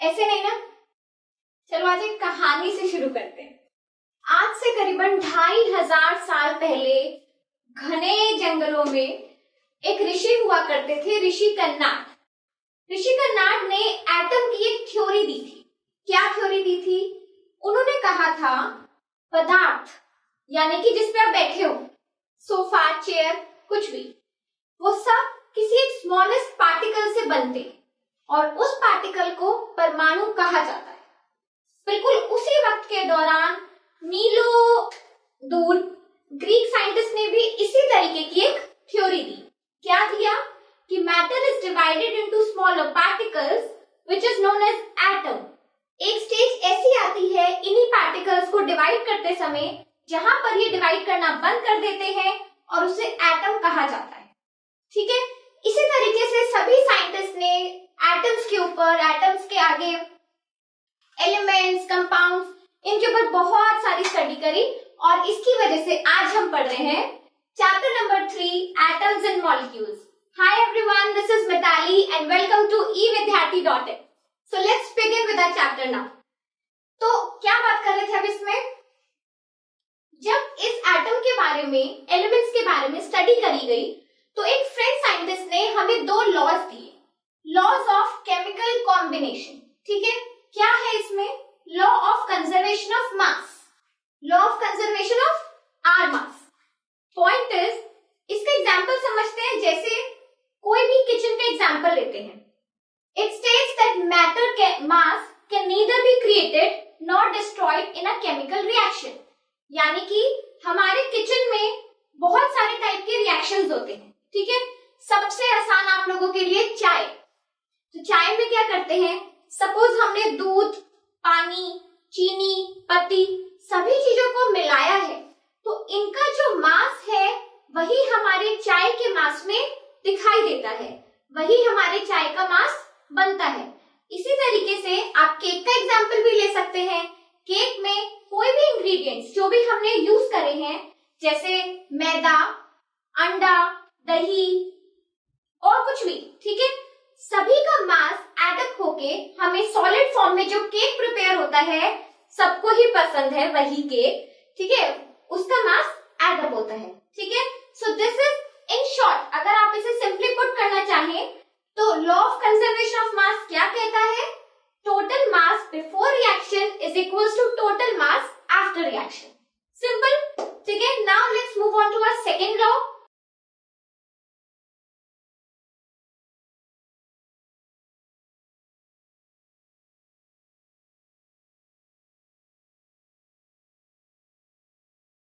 ऐसे नहीं ना। चलो आज एक कहानी से शुरू करते हैं। आज से करीबन 2500 साल पहले घने जंगलों में एक ऋषि हुआ करते थे, ऋषि कर्नाड। ऋषि कर्नाड ने एटम की एक थ्योरी दी थी। क्या थ्योरी दी थी? उन्होंने कहा था पदार्थ यानी कि जिस पे आप बैठे हो, सोफा, चेयर, कुछ भी, वो सब किसी एक स्मॉलेस्ट पार्टिकल से बनते हैं और उस पार्टिकल को परमाणु कहा जाता है। बिल्कुल उसी वक्त के दौरान नीलो दूर ग्रीक साइंटिस्ट ने भी इसी तरीके की एक थ्योरी दी। क्या दिया? कि matter is divided into smaller particles which is known as atom. एक स्टेज ऐसी आती है इन्हीं पार्टिकल्स को डिवाइड करते समय जहां पर ये डिवाइड करना बंद कर देते हैं और उसे एटम कहा जाता है। ठीक है, इसी तरीके से सभी साइंटिस्ट ने एटम्स के ऊपर, एटम्स के आगे एलिमेंट्स, कंपाउंड्स, इनके ऊपर बहुत सारी स्टडी करी और इसकी वजह से आज हम पढ़ रहे हैं chapter number 3, atoms and molecules. Hi everyone, this is Mitali and welcome to evidyarthi.in। So let's begin with our chapter now. तो क्या बात कर रहे थे अब इसमें? जब इस एटम के बारे में, एलिमेंट्स के बारे में स्टडी करी गई तो एक फ्रेंच साइंटिस्ट ने हमें दो लॉज दिए, लॉज ऑफ केमिकल कॉम्बिनेशन। ठीक है, क्या है इसमें? Law of conservation of mass, law of conservation of are mass. Point is, इसका एग्जांपल समझते हैं। जैसे कोई भी किचन का एग्जांपल लेते हैं। It states that matter mass can neither be created nor destroyed in a chemical reaction. यानी कि हमारे किचन में बहुत सारे टाइप के रिएक्शंस होते हैं। ठीक है, सबसे आसान आप लोगों के लिए चाय। तो चाय में क्या करते हैं? सपोज हमने दूध, पानी, चीनी, पत्ती, सभी चीजों को मिलाया है, तो इनका जो मास है वही हमारे चाय के मास में दिखाई देता है, वही हमारे चाय का मास बनता है। इसी तरीके से आप केक का एग्जाम्पल भी ले सकते हैं। केक में कोई भी इंग्रेडिएंट्स जो भी हमने यूज करे हैं, जैसे मैदा, अंडा, दही और कुछ भी, ठीक है, सभी का मास एड अप होके हमें सॉलिड फॉर्म में जो केक प्रिपेयर होता है, सबको ही पसंद है वही केक, ठीक है, उसका मास एड अप होता है। ठीक है, so this is in short, अगर आप इसे सिंपली पुट करना चाहें तो law of conservation of mass क्या कहता है? Total mass before reaction is equals to total mass after reaction. Simple. ठीक है, now let's move on to our second law.